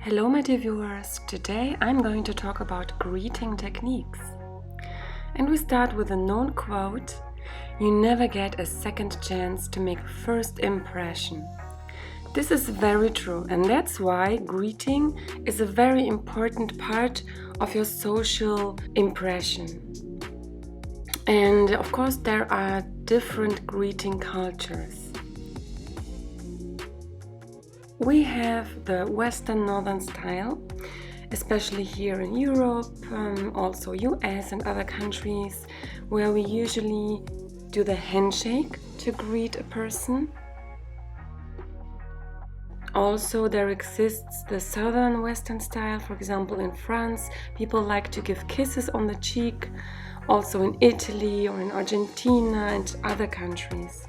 Hello my dear viewers, today I'm going to talk about greeting techniques. And we start with a known quote, "You never get a second chance to make a first impression." This is very true, and that's why greeting is a very important part of your social impression. And of course there are different greeting cultures. We have the Western Northern style, especially here in Europe, also US and other countries, where we usually do the handshake to greet a person. Also, there exists the Southern Western style. For example, in France, people like to give kisses on the cheek, also in Italy or in Argentina and other countries.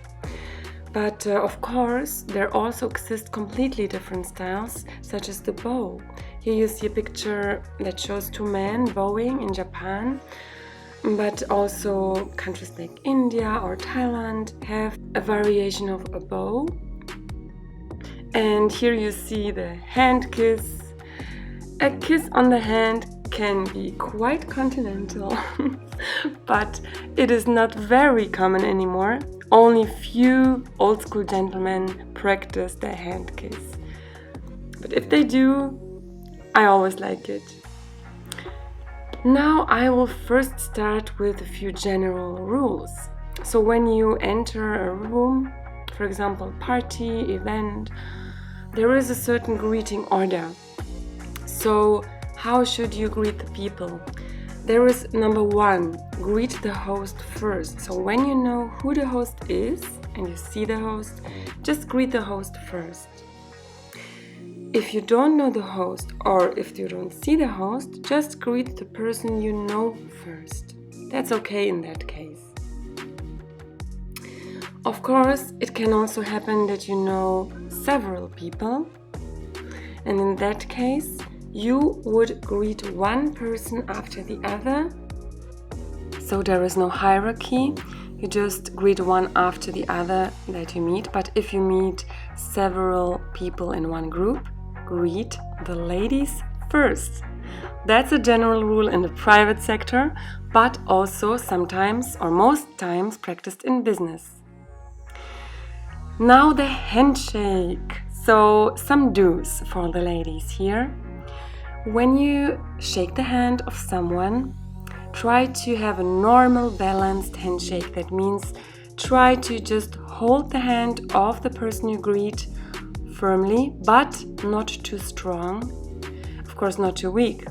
But of course, there also exist completely different styles, such as the bow. Here you see a picture that shows two men bowing in Japan, but also countries like India or Thailand have a variation of a bow. And here you see the hand kiss. A kiss on the hand can be quite continental, but it is not very common anymore. Only few old school gentlemen practice their hand kiss. But if they do, I always like it. Now I will first start with a few general rules. So when you enter a room, for example, party, event, there is a certain greeting order. So how should you greet the people? There is number one, greet the host first. So when you know who the host is and you see the host, just greet the host first. If you don't know the host or if you don't see the host, just greet the person you know first. That's okay in that case. Of course, it can also happen that you know several people, and in that case, you would greet one person after the other. So there is no hierarchy, you just greet one after the other that you meet. But if you meet several people in one group, greet the ladies first. That's a general rule in the private sector, but also sometimes or most times practiced in business. Now the handshake. So some do's for the ladies here. When you shake the hand of someone, try to have a normal, balanced handshake. That means try to just hold the hand of the person you greet firmly, but not too strong. Of course, not too weak.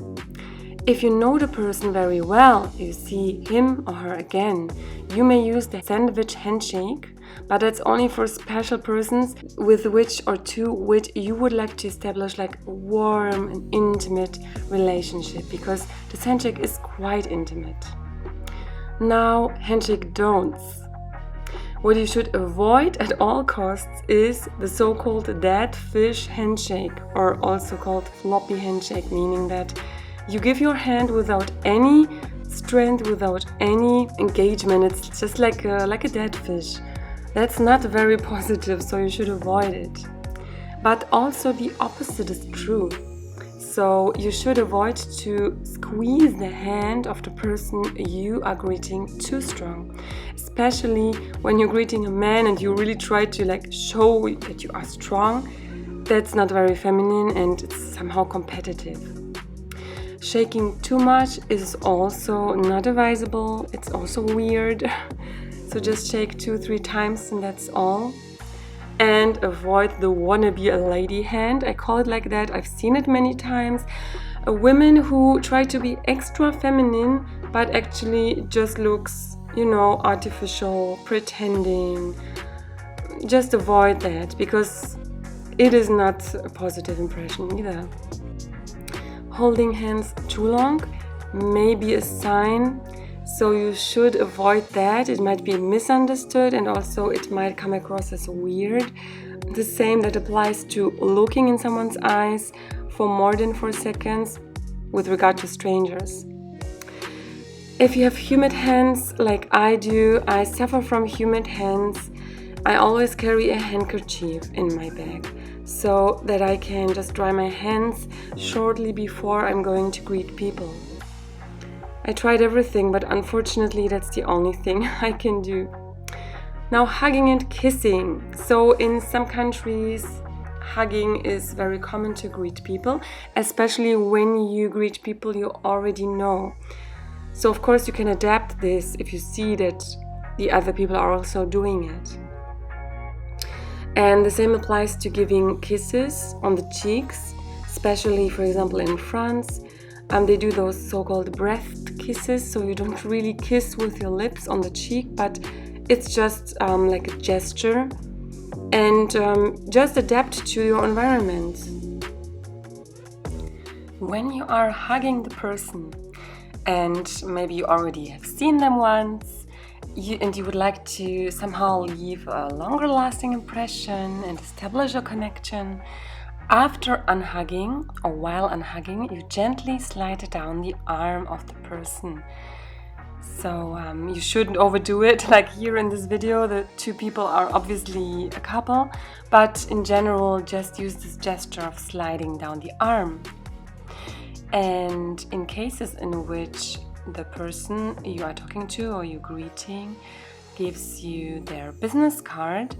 If you know the person very well, you see him or her again, you may use the sandwich handshake, but that's only for special persons with which you would like to establish like a warm and intimate relationship, because this handshake is quite intimate. Now, handshake don'ts. What you should avoid at all costs is the so-called dead fish handshake, or also called floppy handshake, meaning that you give your hand without any strength, without any engagement. It's just like a dead fish. That's not very positive, so you should avoid it. But also the opposite is true. So you should avoid to squeeze the hand of the person you are greeting too strong. Especially when you're greeting a man and you really try to show that you are strong. That's not very feminine and it's somehow competitive. Shaking too much is also not advisable. It's also weird. So just shake 2-3 times and that's all. And avoid the wannabe a lady hand. I call it like that. I've seen it many times. Women who try to be extra feminine but actually just looks, artificial, pretending. Just avoid that because it is not a positive impression either. Holding hands too long may be a sign, so you should avoid that. It might be misunderstood and also it might come across as weird. The same that applies to looking in someone's eyes for more than 4 seconds with regard to strangers. If you have humid hands like I do, I suffer from humid hands. I always carry a handkerchief in my bag. so that I can just dry my hands shortly before I'm going to greet people. I tried everything, but unfortunately that's the only thing I can do. Now, hugging and kissing. So in some countries, hugging is very common to greet people, especially when you greet people you already know. So of course you can adapt this if you see that the other people are also doing it. And the same applies to giving kisses on the cheeks, especially, for example, in France. They do those so-called breathed kisses, so you don't really kiss with your lips on the cheek, but it's just like a gesture. And just adapt to your environment. When you are hugging the person, and maybe you already have seen them once, and you would like to somehow leave a longer lasting impression and establish a connection, after unhugging or while unhugging, you gently slide down the arm of the person. So you shouldn't overdo it. Like here in this video, the two people are obviously a couple, but in general, just use this gesture of sliding down the arm. And in cases in which the person you are talking to or you're greeting gives you their business card,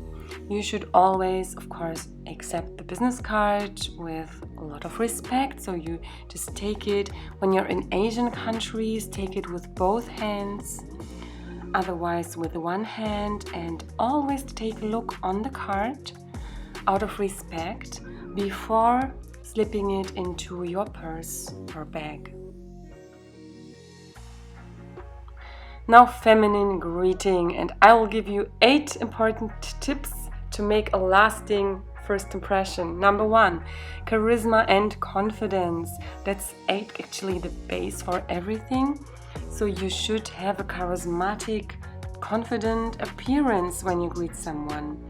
you should always, of course, accept the business card with a lot of respect. So you just take it. When you're in Asian countries, take it with both hands, otherwise with one hand, and always take a look on the card out of respect before slipping it into your purse or bag. Now, feminine greeting, and I will give you 8 important tips to make a lasting first impression. Number 1, charisma and confidence. That's actually the base for everything. So you should have a charismatic, confident appearance when you greet someone.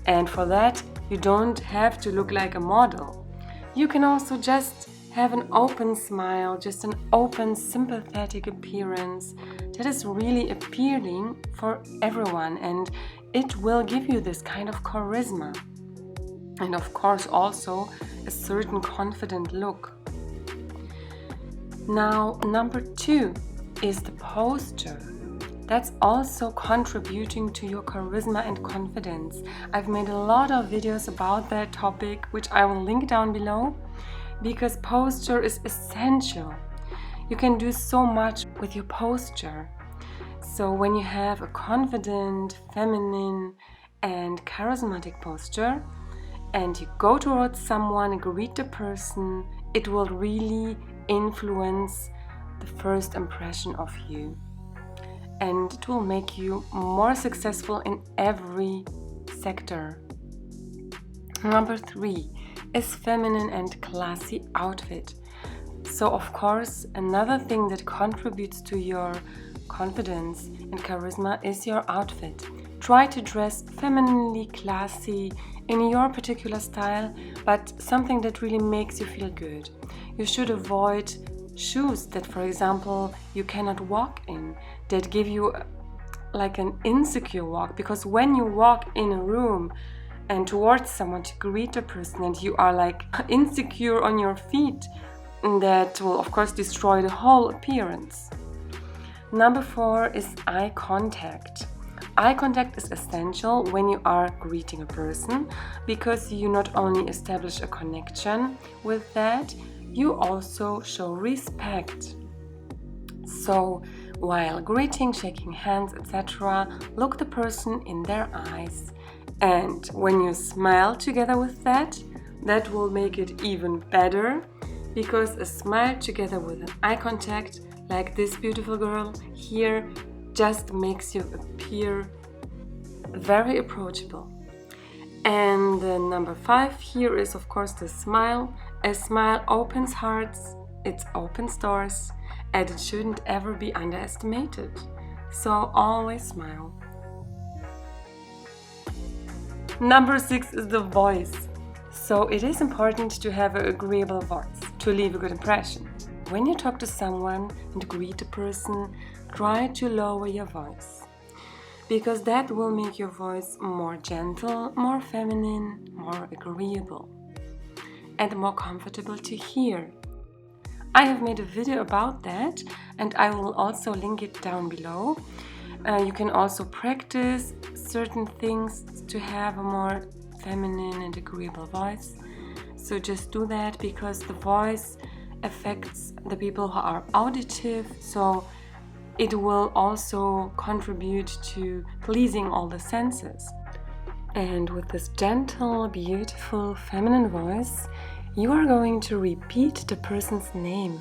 And for that, you don't have to look like a model. You can also just have an open smile, just an open, sympathetic appearance that is really appealing for everyone, and it will give you this kind of charisma. And of course also a certain confident look. Now, number 2 is the posture. That's also contributing to your charisma and confidence. I've made a lot of videos about that topic, which I will link down below, because posture is essential. You can do so much with your posture. So when you have a confident, feminine, and charismatic posture, and you go towards someone and greet the person, it will really influence the first impression of you. And it will make you more successful in every sector. Number 3 is feminine and classy outfit. So of course, another thing that contributes to your confidence and charisma is your outfit. Try to dress femininely classy in your particular style, but something that really makes you feel good. You should avoid shoes that, for example, you cannot walk in, that give you like an insecure walk, because when you walk in a room and towards someone to greet a person and you are like insecure on your feet, that will of course destroy the whole appearance. Number 4 is eye contact. Eye contact is essential when you are greeting a person, because you not only establish a connection with that, you also show respect. So while greeting, shaking hands, etc., look the person in their eyes. And when you smile together with that, that will make it even better, because a smile together with an eye contact, like this beautiful girl here, just makes you appear very approachable. And number 5 here is of course the smile. A smile opens hearts, it opens doors, and it shouldn't ever be underestimated. So always smile. Number 6 is the voice. So it is important to have an agreeable voice to leave a good impression. When you talk to someone and greet a person, try to lower your voice, because that will make your voice more gentle, more feminine, more agreeable. and more comfortable to hear. I have made a video about that and I will also link it down below. You can also practice certain things to have a more feminine and agreeable voice. So just do that, because the voice affects the people who are auditive, so it will also contribute to pleasing all the senses. And with this gentle, beautiful, feminine voice, you are going to repeat the person's name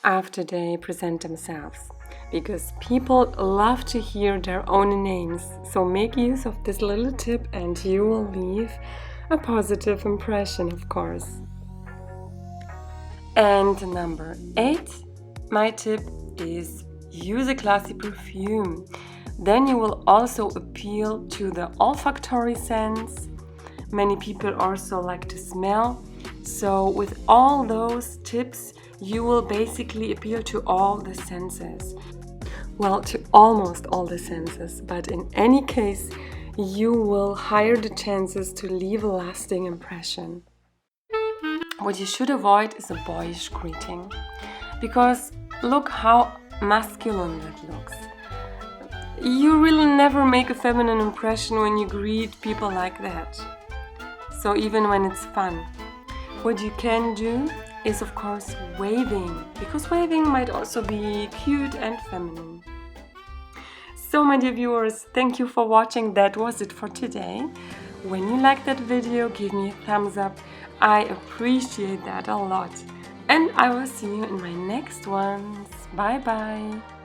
after they present themselves, because people love to hear their own names. So make use of this little tip and you will leave a positive impression, of course. And number 8, my tip is use a classy perfume. Then you will also appeal to the olfactory sense. Many people also like to smell. So with all those tips, you will basically appeal to all the senses. Well, to almost all the senses, but in any case, you will higher the chances to leave a lasting impression. What you should avoid is a boyish greeting, because look how masculine that looks. You really never make a feminine impression when you greet people like that. So even when it's fun. What you can do is, of course, waving, because waving might also be cute and feminine. So my dear viewers, thank you for watching. That was it for today. When you like that video, give me a thumbs up. I appreciate that a lot. And I will see you in my next ones. Bye bye.